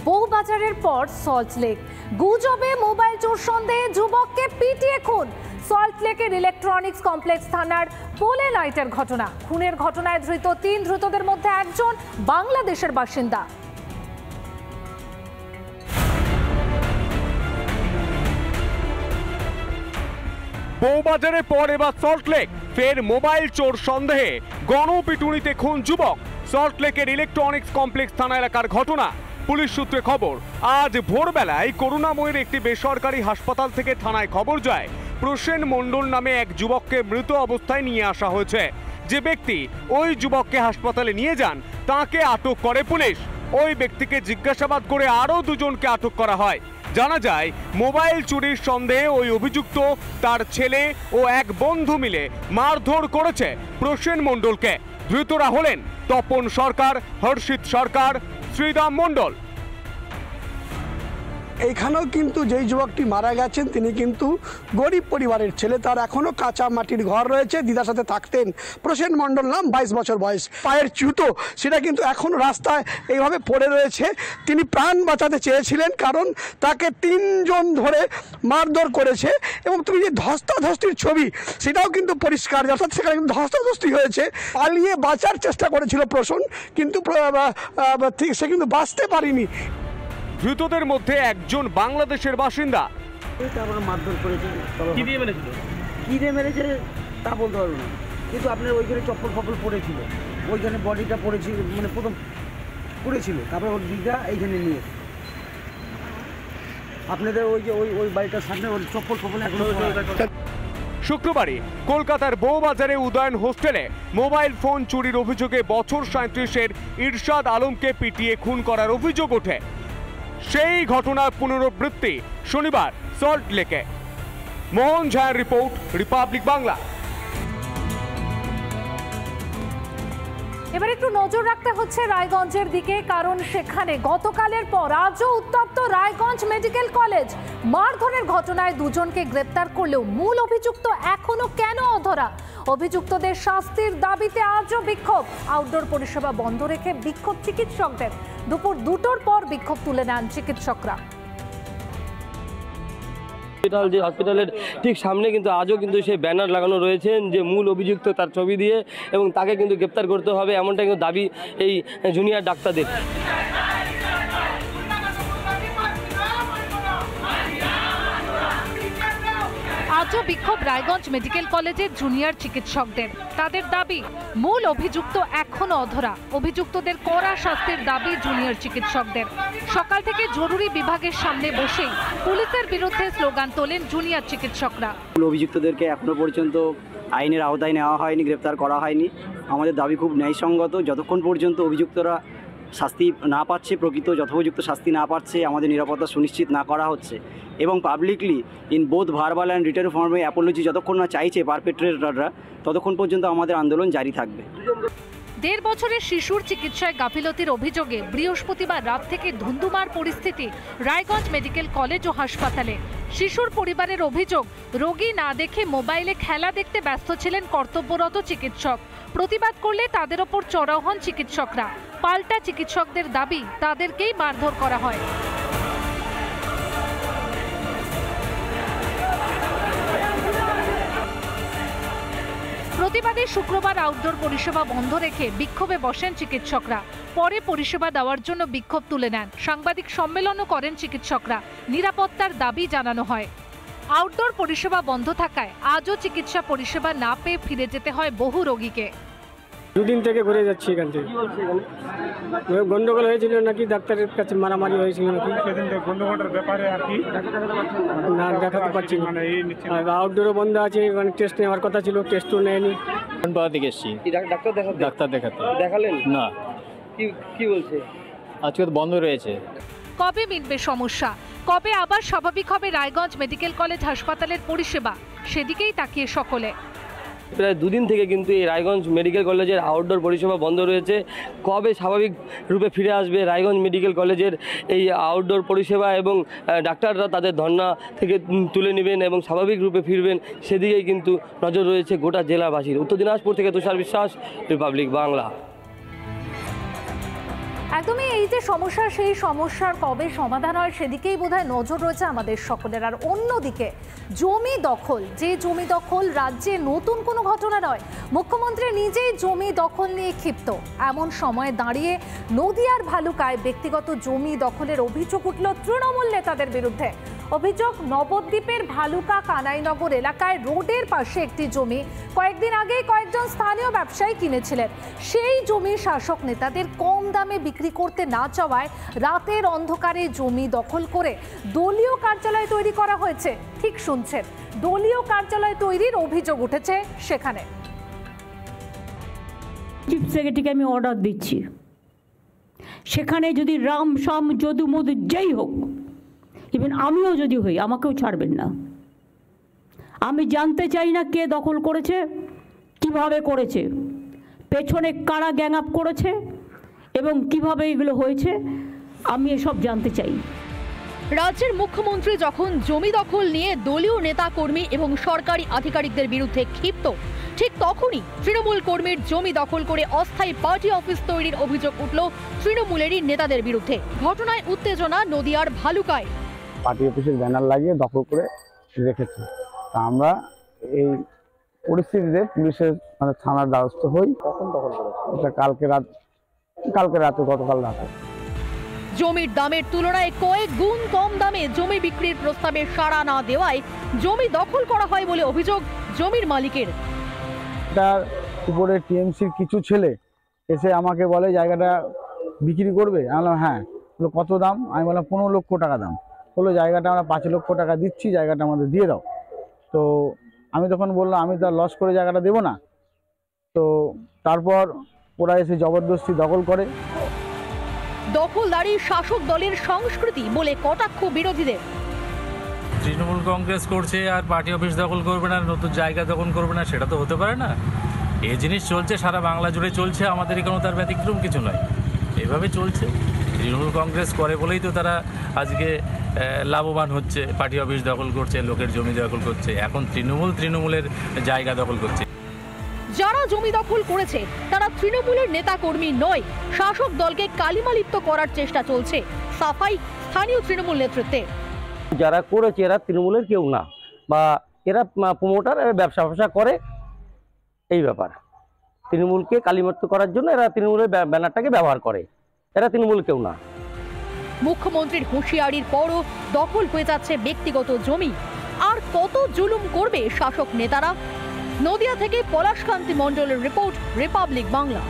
বউবাজারের পর সল্টলেক। গুজবে মোবাইল চোর সন্দেহে যুবককে পিটিয়ে খুন। সল্টলেকের ইলেকট্রনিক্স কমপ্লেক্স থানার পোলে লাইটের ঘটনা। খুনের ঘটনায় ধৃত 3, ধৃতদের মধ্যে একজন বাংলাদেশের বাসিন্দা। বউবাজারের পর এবার সল্টলেক, ফের মোবাইল চোর সন্দেহে গণপিটুনিতে খুন যুবক। সল্টলেকের ইলেকট্রনিক্স কমপ্লেক্স থানা এলাকার ঘটনা। পুলিশ সূত্রে খবর, আজ ভোরবেলায় করুণাময়ীর একটি বেসরকারি হাসপাতাল থেকে থানায় খবর যায় প্রসেন মণ্ডল নামে এক যুবককে মৃত অবস্থায় নিয়ে আসা হয়েছে। যে ব্যক্তি ওই যুবককে হাসপাতালে নিয়ে যান তাকে আটক করে পুলিশ। ওই ব্যক্তিকে জিজ্ঞাসাবাদ করে আরও 2 জনকে আটক করা হয়। জানা যায় মোবাইল চুরির সন্দেহে ওই অভিযুক্ত তার ছেলে ও এক বন্ধু মিলে মারধর করেছে প্রসেন মণ্ডলকে। ধৃতরা হলেন তপন সরকার, হর্ষিত সরকার, শ্রীরাম মণ্ডল। এইখানেও কিন্তু যেই যুবকটি মারা গেছেন তিনি কিন্তু গরিব পরিবারের ছেলে। তার এখনো কাঁচা মাটির ঘর রয়েছে। দিদার সাথে থাকতেন। প্রসেন মণ্ডল নাম, 22 বছর বয়স। পায়ের জুতো সেটা কিন্তু এখনো রাস্তায় এইভাবে পড়ে রয়েছে। তিনি প্রাণ বাঁচাতে চেয়েছিলেন, কারণ তাকে 3 জন ধরে মারধর করেছে। এবং তুমি যে ধস্তাধস্তির ছবি সেটাও কিন্তু পরিষ্কার, অর্থাৎ সেখানে কিন্তু ধস্তাধস্তি হয়েছে। পালিয়ে বাঁচার চেষ্টা করেছিল প্রসেন, কিন্তু সে কিন্তু বাঁচতে পারেনি। ধৃতদের মধ্যে একজন বাংলাদেশের বাসিন্দা। মারধর করেছে, কি দিয়ে মেরেছে তা বলতে পারবো না, কিন্তু আপনার ওইখানে চপ্পল ফপল পড়েছিল, ওইখানে বডিটা পড়েছিল, মানে প্রথম পড়েছিল, তারপরে ওর দিদা এইখানে নিয়ে আপনাদের ওই যে ওই বাড়িটার সামনে ওর চপ্পল ফপল এখনো। শুক্রবারই কলকাতার বউবাজারে উদয়ন হোস্টেলে মোবাইল ফোন চুরির অভিযোগে বছর 37-এর ইরশাদ আলমকে পিটিয়ে খুন করার অভিযোগ ওঠে। সেই ঘটনার পুনরাবৃত্তি শনিবার সল্টলেকে। মোহন ঝায়ের রিপোর্ট, রিপাবলিক বাংলা। এবার একটু নজর রাখতে হচ্ছে রায়গঞ্জের দিকে, কারণ সেখানে গতকালের পর আজও উত্তপ্ত রায়গঞ্জ মেডিকেল কলেজ। মারধরের ঘটনায় 2 জনকে গ্রেপ্তার করলেও মূল অভিযুক্ত এখনো কেন অধরা? অভিযুক্তদের শাস্তির দাবিতে আজও বিক্ষোভ। আউটডোর পরিষেবা বন্ধ রেখে বিক্ষোভ চিকিৎসকদের। দুপুর 2টোর পর বিক্ষোভ তুলে নেন চিকিৎসকরা। যে হসপিটালের ঠিক সামনে কিন্তু আজও কিন্তু সেই ব্যানার লাগানো রয়েছেন যে মূল অভিযুক্ত তার ছবি দিয়ে, এবং তাকে কিন্তু গ্রেপ্তার করতে হবে, এমনটা কিন্তু দাবি এই জুনিয়র ডাক্তারদের। আজও বিক্ষোভ রায়গঞ্জ মেডিকেল কলেজের জুনিয়র চিকিৎসকদের। তাদের দাবি, মূল অভিযুক্ত এখনো অধরা। অভিযুক্তদের কড়া শাস্তির দাবি জুনিয়র চিকিৎসকদের। সকাল থেকে জরুরি বিভাগের সামনে বসেই পুলিশের বিরুদ্ধে স্লোগান তোলেন জুনিয়র চিকিৎসকরা। অভিযুক্তদেরকে এখনো পর্যন্ত আইনের আওতায় নেওয়া হয়নি, গ্রেপ্তার করা হয়নি। আমাদের দাবি খুব ন্যায়সঙ্গত। যতক্ষণ পর্যন্ত অভিযুক্তরা শাস্তি না পাচ্ছে, প্রকৃত যথোপযুক্ত শাস্তি না পাচ্ছে, আমাদের নিরাপত্তা সুনিশ্চিত না করা হচ্ছে, এবং publicly in both verbal and written ফর্মে অ্যাপোলজি যতক্ষণ না চাইছে পারপেট্রেটররা, ততক্ষণ পর্যন্ত আমাদের আন্দোলন জারি থাকবে। 1.5 বছরের শিশুর চিকিৎসায় গাফিলতির অভিযোগে বৃহস্পতিবার রাত থেকে ধুন্ধুমার পরিস্থিতি রায়গঞ্জ মেডিকেল কলেজ ও হাসপাতালে। শিশুর পরিবারের অভিযোগ, রোগী না দেখে মোবাইলে খেলা দেখতে ব্যস্ত ছিলেন কর্তব্যরত চিকিৎসক। প্রতিবাদ করলে তাদের ওপর চড়াও হন চিকিৎসকরা। পাল্টা চিকিৎসকদের দাবি, তাদেরকেই মারধর করা হয়। প্রতিবাদে শুক্রবার আউটডোর পরিষেবা বন্ধ রেখে বিক্ষোভে বসেন চিকিৎসকরা। পরে পরিষেবা দেওয়ার জন্য বিক্ষোভ তুলে নেন। সাংবাদিক সম্মেলনও করেন চিকিৎসকরা। নিরাপত্তার দাবি জানানো হয়। আউটডোর পরিষেবা বন্ধ থাকায় আজও চিকিৎসা পরিষেবা না পেয়ে ফিরে যেতে হয় বহু রোগীকে। 2 দিন থেকে ঘুরে যাচ্ছি এখান থেকে। গন্ডগোল হয়েছিল নাকি, ডাক্তারের কাছে মারামারি হয়েছিল নাকি, গন্ডগোলের ব্যাপারে আর কি না দেখাতে পারছি না। আউটডোরও বন্ধ আছে, মানে টেস্ট নেওয়ার কথা ছিল, টেস্টও নেয়নি। দিকে এসেছি ডাক্তার দেখাতে। দেখালেন না, কি বলছে? আজকে তো বন্ধ রয়েছে। কবে মিটবে সমস্যা? কবে আবার স্বাভাবিক হবে রায়গঞ্জ মেডিকেল কলেজ হাসপাতালের পরিষেবা? সেদিকেই তাকিয়ে সকলে। প্রায় 2 দিন থেকে কিন্তু এই রায়গঞ্জ মেডিকেল কলেজের আউটডোর পরিষেবা বন্ধ রয়েছে। কবে স্বাভাবিক রূপে ফিরে আসবে রায়গঞ্জ মেডিকেল কলেজের এই আউটডোর পরিষেবা, এবং ডাক্তাররা তাদের ধর্না থেকে তুলে নেবেন এবং স্বাভাবিক রূপে ফিরবেন, সেদিকেই কিন্তু নজর রয়েছে গোটা জেলাবাসীর। উত্তর দিনাজপুর থেকে তুষার বিশ্বাস, রিপাবলিক বাংলা। একদমই এই যে সমস্যা, সেই সমস্যার কবে সমাধান হয় সেদিকেই বোধহয় নজর রয়েছে আমাদের সকলের। আর অন্যদিকে জমি দখল, যে জমি দখল রাজ্যে নতুন কোনো ঘটনা নয়, মুখ্যমন্ত্রী নিজেই জমি দখল নিয়ে ক্ষিপ্ত। এমন সময় দাঁড়িয়ে নদিয়ার ভালুকায় ব্যক্তিগত জমি দখলের অভিযোগ উঠল তৃণমূল নেতাদের বিরুদ্ধে। অভিযোগ, নবদ্বীপের ভালুকা কানাইনগর এলাকায় রোডের পাশে একটি জমি কয়েকদিন আগেই কয়েকজন স্থানীয় ব্যবসায়ী কিনেছিলেন। সেই জমি শাসক নেতাদের কম দামে বিক্রি করতে না চাওয়ায় রাতের অন্ধকারে জমি দখল করে দলীয় কার্যালয় তৈরি করা হয়েছে। ঠিক শুনছেন, দলীয় কার্যালয় তৈরির অভিযোগ উঠেছে সেখানে। চিফ সেক্রেটারিকে আমি অর্ডার দিচ্ছি, সেখানে যদি রাম শাম যদু মধু যেই হোক, ইভেন আমিও যদি হই, আমাকেও ছাড়বেন না। আমি জানতে চাই না কে দখল করেছে, কিভাবে করেছে, পেছনে কারা গ্যাং আপ করেছে এবং কিভাবে এগুলো হয়েছে, আমি এসব জানতে চাই। রাজ্যের মুখ্যমন্ত্রী যখন জমি দখল নিয়ে দলীয় নেতা কর্মী এবং সরকারি আধিকারিকদের বিরুদ্ধে ক্ষিপ্ত, ঠিক তখনই তৃণমূল কর্মীর জমি দখল করে অস্থায়ী পার্টি অফিস তৈরির অভিযোগ উঠল তৃণমূলেরই নেতাদের বিরুদ্ধে। ঘটনায় উত্তেজনা নদিয়ার ভালুকায়। পার্টি অফিসের ব্যানার লাগিয়ে দখল করে রেখেছে। তা আমরা এই পরিস্থিতিতে পুলিশের থানার দ্বারস্থ হই। কখন দখল করেছে? কালকে রাতে, গতকাল রাতে। জমির দামের তুলনায় কয়েক গুণ কম দামে জমি বিক্রির প্রস্তাবে সাড়া না দেওয়ায় জমি দখল করা হয় বলে অভিযোগ জমির মালিকের। তার উপরে টিএমসির কিছু ছেলে এসে আমাকে বলে জায়গাটা বিক্রি করবে। আমি বললাম হ্যাঁ। বললো কত দাম? আমি বললাম 15 লক্ষ টাকা দাম। বললো জায়গাটা আমরা 5 লক্ষ টাকা দিচ্ছি, জায়গাটা আমাদের দিয়ে দাও। তো আমি তখন বললাম আমি তো লস করে জায়গাটা দেবো না। তো তারপর ওরা এসে জবরদস্তি দখল করে। দখলদারি শাসক দলের সংস্কৃতি বলে কটাক্ষ বিরোধীদের। তৃণমূল কংগ্রেস করছে আর পার্টি অফিস দখল করবে না, নতুন জায়গা দখল করবে না, সেটা তো হতে পারে না। এই জিনিস চলছে সারা বাংলা জুড়ে চলছে, আমাদের এখানেও তার ব্যতিক্রম কিছু নয়, এভাবে চলছে। তৃণমূল কংগ্রেস করে বলেই তো তারা আজকে লাভবান হচ্ছে, পার্টি অফিস দখল করছে, লোকের জমি দখল করছে। এখন তৃণমূলের জায়গা দখল করছে। যারা জমি দখল করেছে তারা তৃণমূলের নেতা কর্মী নয়, শাসক দলকে কালিমালিপ্ত করার চেষ্টা চলছে, সাফাই স্থানীয় তৃণমূল নেতৃত্বে। যারা করেছে এরা তৃণমূলের কেউ না, বা এরা প্রমোটার, ব্যবসা করে, এই ব্যাপার। তৃণমূলকে কালিমালিপ্ত করার জন্য এরা তৃণমূলের ব্যানারটাকে ব্যবহার করে, এরা তৃণমূল কেউ না। মুখ্যমন্ত্রীর হুঁশিয়ারির পরও দখল হয়ে যাচ্ছে ব্যক্তিগত জমি। আর কত জুলুম করবে শাসক নেতারা? নদিয়া থেকে পলাশকান্তি মণ্ডলের রিপোর্ট, রিপাবলিক বাংলা।